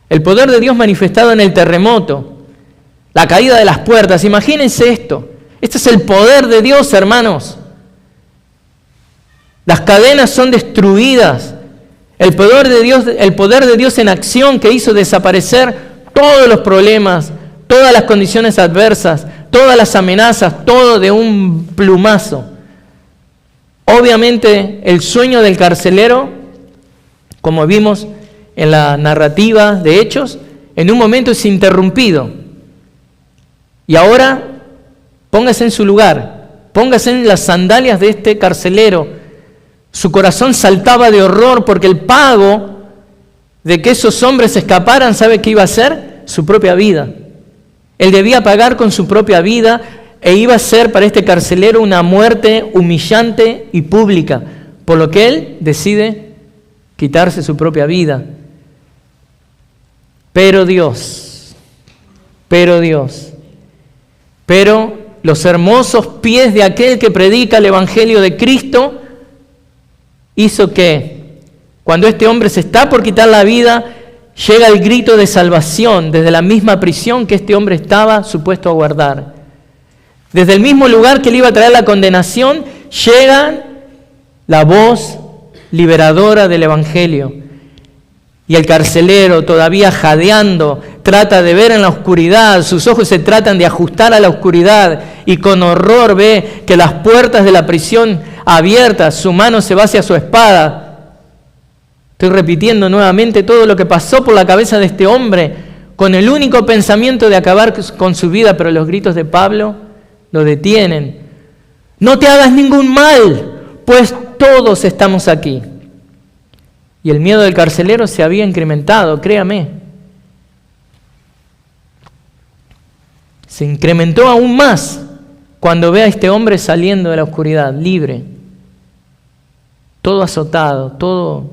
S1: El poder de Dios manifestado en el terremoto, la caída de las puertas. Imagínense esto. Este es el poder de Dios, hermanos. Las cadenas son destruidas. El poder de Dios en acción que hizo desaparecer todos los problemas, todas las condiciones adversas, todas las amenazas, todo de un plumazo. Obviamente el sueño del carcelero, como vimos en la narrativa de Hechos, en un momento es interrumpido. Y ahora póngase en su lugar, póngase en las sandalias de este carcelero. Su corazón saltaba de horror porque el pago de que esos hombres escaparan, ¿sabe qué iba a ser? Su propia vida. Él debía pagar con su propia vida e iba a ser para este carcelero una muerte humillante y pública, por lo que él decide quitarse su propia vida. Pero los hermosos pies de aquel que predica el Evangelio de Cristo hizo que, cuando este hombre se está por quitar la vida, llega el grito de salvación desde la misma prisión que este hombre estaba supuesto a guardar. Desde el mismo lugar que le iba a traer la condenación, llega la voz liberadora del Evangelio. Y el carcelero, todavía jadeando, trata de ver en la oscuridad, sus ojos se tratan de ajustar a la oscuridad y con horror ve que las puertas de la prisión abiertas, su mano se va hacia su espada. Estoy repitiendo nuevamente todo lo que pasó por la cabeza de este hombre con el único pensamiento de acabar con su vida, pero los gritos de Pablo lo detienen. No te hagas ningún mal, pues todos estamos aquí. Y el miedo del carcelero se había incrementado, créame. Se incrementó aún más cuando ve a este hombre saliendo de la oscuridad, libre, todo azotado, todo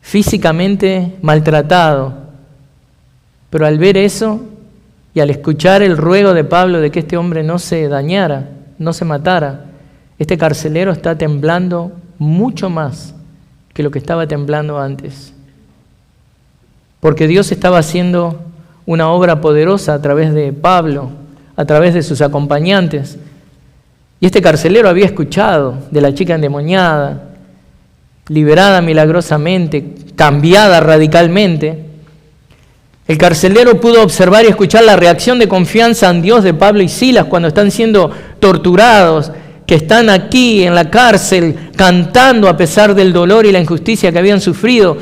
S1: físicamente maltratado. Pero al ver eso y al escuchar el ruego de Pablo de que este hombre no se dañara, no se matara, este carcelero está temblando mucho más que lo que estaba temblando antes. Porque Dios estaba haciendo una obra poderosa a través de Pablo, a través de sus acompañantes. Y este carcelero había escuchado de la chica endemoniada, liberada milagrosamente, cambiada radicalmente. El carcelero pudo observar y escuchar la reacción de confianza en Dios de Pablo y Silas cuando están siendo torturados, que están aquí en la cárcel cantando a pesar del dolor y la injusticia que habían sufrido.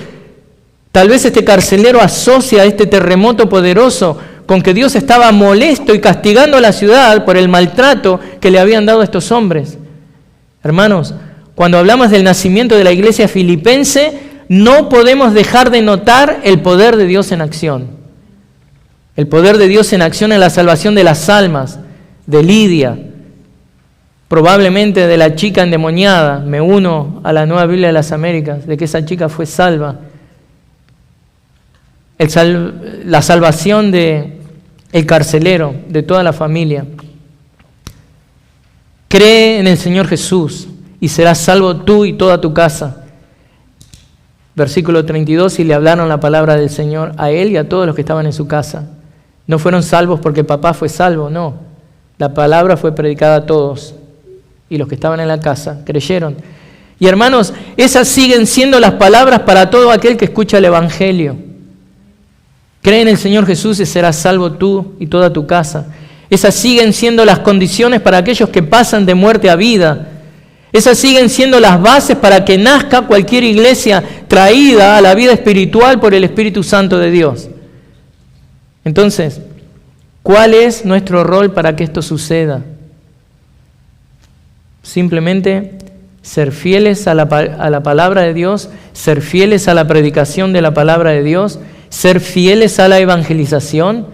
S1: Tal vez este carcelero asocia este terremoto poderoso con que Dios estaba molesto y castigando a la ciudad por el maltrato que le habían dado a estos hombres. Hermanos, cuando hablamos del nacimiento de la iglesia filipense, no podemos dejar de notar el poder de Dios en acción. El poder de Dios en acción en la salvación de las almas, de Lidia, probablemente de la chica endemoniada. Me uno a la Nueva Biblia de las Américas, de que esa chica fue salva. La salvación de el carcelero, de toda la familia. Cree en el Señor Jesús y serás salvo tú y toda tu casa. Versículo 32, y le hablaron la palabra del Señor a él y a todos los que estaban en su casa. No fueron salvos porque papá fue salvo, no. La palabra fue predicada a todos y los que estaban en la casa creyeron. Y hermanos, esas siguen siendo las palabras para todo aquel que escucha el Evangelio. Cree en el Señor Jesús y serás salvo tú y toda tu casa. Esas siguen siendo las condiciones para aquellos que pasan de muerte a vida. Esas siguen siendo las bases para que nazca cualquier iglesia traída a la vida espiritual por el Espíritu Santo de Dios. Entonces, ¿cuál es nuestro rol para que esto suceda? Simplemente ser fieles a la palabra de Dios, ser fieles a la predicación de la palabra de Dios, ser fieles a la evangelización,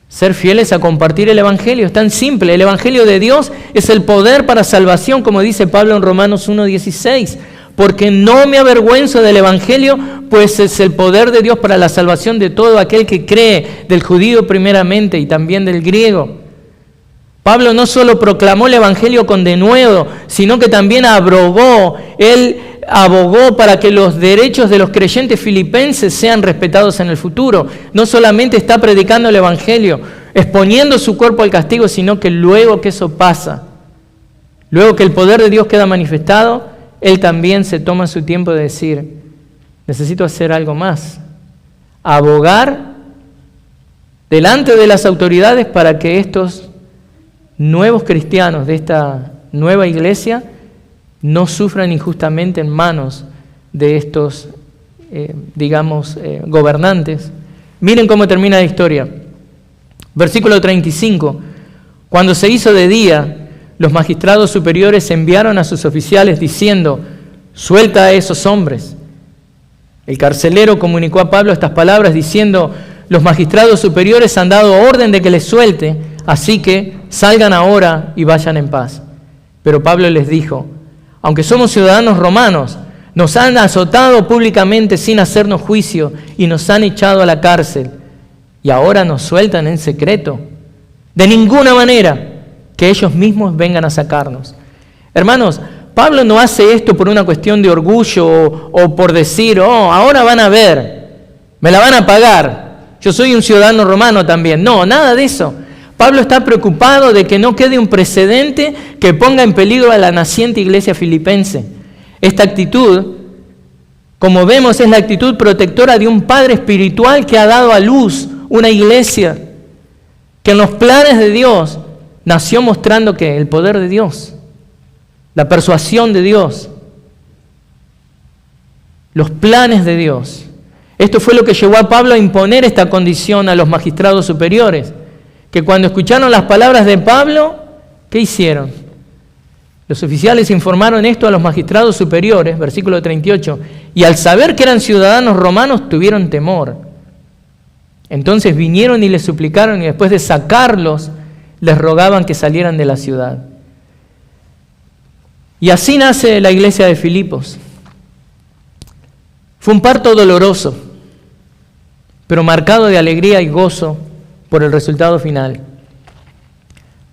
S1: ser fieles a compartir el Evangelio. Es tan simple. El Evangelio de Dios es el poder para salvación, como dice Pablo en Romanos 1:16. Porque no me avergüenzo del Evangelio, pues es el poder de Dios para la salvación de todo aquel que cree, del judío primeramente y también del griego. Pablo no solo proclamó el Evangelio con denuedo, sino que también abrogó, él abogó para que los derechos de los creyentes filipenses sean respetados en el futuro. No solamente está predicando el Evangelio, exponiendo su cuerpo al castigo, sino que luego que eso pasa, luego que el poder de Dios queda manifestado, él también se toma su tiempo de decir, necesito hacer algo más. Abogar delante de las autoridades para que estos nuevos cristianos de esta nueva iglesia no sufran injustamente en manos de estos, gobernantes. Miren cómo termina la historia. Versículo 35. Cuando se hizo de día, los magistrados superiores enviaron a sus oficiales diciendo, suelta a esos hombres. El carcelero comunicó a Pablo estas palabras diciendo, los magistrados superiores han dado orden de que les suelte, así que salgan ahora y vayan en paz. Pero Pablo les dijo, aunque somos ciudadanos romanos, nos han azotado públicamente sin hacernos juicio y nos han echado a la cárcel y ahora nos sueltan en secreto. De ninguna manera, que ellos mismos vengan a sacarnos. Hermanos, Pablo no hace esto por una cuestión de orgullo o por decir, ahora van a ver, me la van a pagar, yo soy un ciudadano romano también. No, nada de eso. Pablo está preocupado de que no quede un precedente que ponga en peligro a la naciente iglesia filipense. Esta actitud, como vemos, es la actitud protectora de un padre espiritual que ha dado a luz una iglesia que en los planes de Dios nació mostrando que el poder de Dios, la persuasión de Dios, los planes de Dios. Esto fue lo que llevó a Pablo a imponer esta condición a los magistrados superiores, que cuando escucharon las palabras de Pablo, ¿qué hicieron? Los oficiales informaron esto a los magistrados superiores, versículo 38, y al saber que eran ciudadanos romanos tuvieron temor. Entonces vinieron y les suplicaron y después de sacarlos, les rogaban que salieran de la ciudad. Y así nace la iglesia de Filipos. Fue un parto doloroso, pero marcado de alegría y gozo por el resultado final.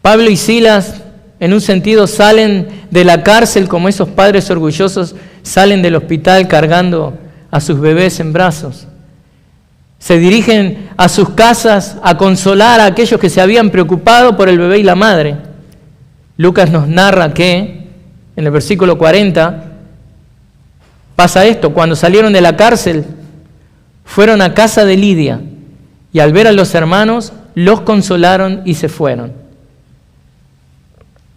S1: Pablo y Silas, en un sentido, salen de la cárcel como esos padres orgullosos salen del hospital cargando a sus bebés en brazos. Se dirigen a sus casas a consolar a aquellos que se habían preocupado por el bebé y la madre. Lucas nos narra que, en el versículo 40, pasa esto: cuando salieron de la cárcel, fueron a casa de Lidia, y al ver a los hermanos, los consolaron y se fueron.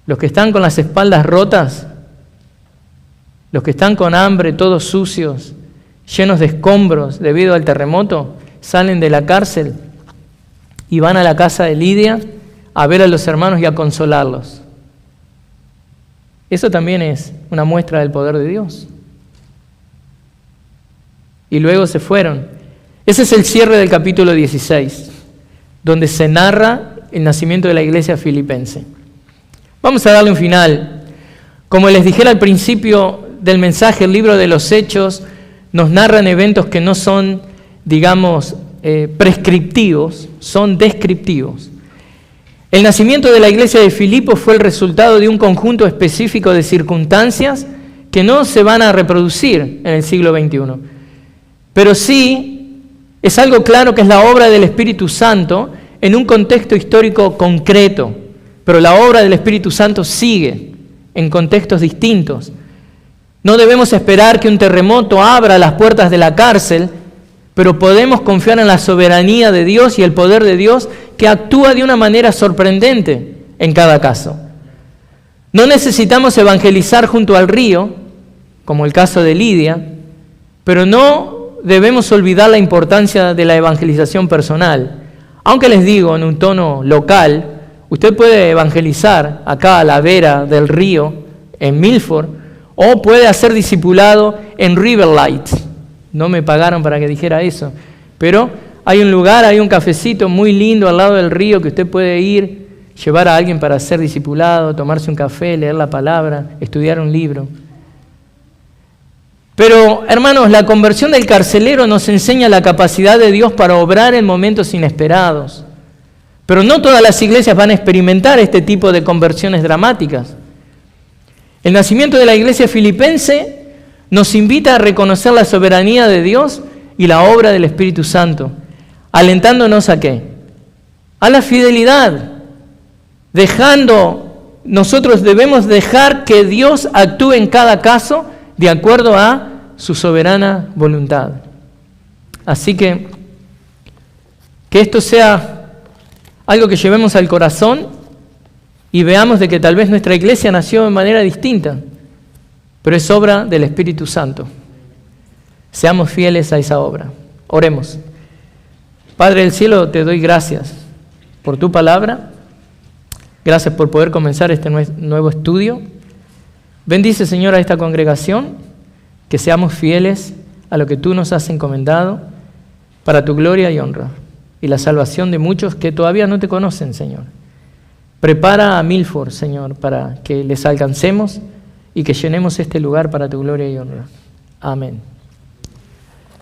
S1: Los que están con las espaldas rotas, los que están con hambre, todos sucios, llenos de escombros debido al terremoto, salen de la cárcel y van a la casa de Lidia a ver a los hermanos y a consolarlos. Eso también es una muestra del poder de Dios. Y luego se fueron. Ese es el cierre del capítulo 16, donde se narra el nacimiento de la iglesia filipense. Vamos a darle un final. Como les dijera al principio del mensaje, el libro de los Hechos nos narran eventos que no son, digamos, prescriptivos, son descriptivos. El nacimiento de la iglesia de Filipos fue el resultado de un conjunto específico de circunstancias que no se van a reproducir en el siglo XXI. Pero sí es algo claro que es la obra del Espíritu Santo en un contexto histórico concreto. Pero la obra del Espíritu Santo sigue en contextos distintos. No debemos esperar que un terremoto abra las puertas de la cárcel, pero podemos confiar en la soberanía de Dios y el poder de Dios que actúa de una manera sorprendente en cada caso. No necesitamos evangelizar junto al río, como el caso de Lidia, pero no debemos olvidar la importancia de la evangelización personal. Aunque les digo en un tono local, usted puede evangelizar acá a la vera del río, en Milford, o puede hacer discipulado en Riverlight. No me pagaron para que dijera eso, pero hay un lugar, hay un cafecito muy lindo al lado del río que usted puede ir, llevar a alguien para ser discipulado, tomarse un café, leer la palabra, estudiar un libro. Pero, hermanos, la conversión del carcelero nos enseña la capacidad de Dios para obrar en momentos inesperados. Pero no todas las iglesias van a experimentar este tipo de conversiones dramáticas. El nacimiento de la iglesia filipense nos invita a reconocer la soberanía de Dios y la obra del Espíritu Santo, alentándonos ¿a qué? A la fidelidad. Nosotros debemos dejar que Dios actúe en cada caso de acuerdo a su soberana voluntad. Así que esto sea algo que llevemos al corazón y veamos de que tal vez nuestra iglesia nació de manera distinta, pero es obra del Espíritu Santo. Seamos fieles a esa obra. Oremos. Padre del cielo, te doy gracias por tu palabra. Gracias por poder comenzar este nuevo estudio. Bendice, Señor, a esta congregación, que seamos fieles a lo que tú nos has encomendado para tu gloria y honra y la salvación de muchos que todavía no te conocen, Señor. Prepara a Milford, Señor, para que les alcancemos y que llenemos este lugar para tu gloria y honra. Amén.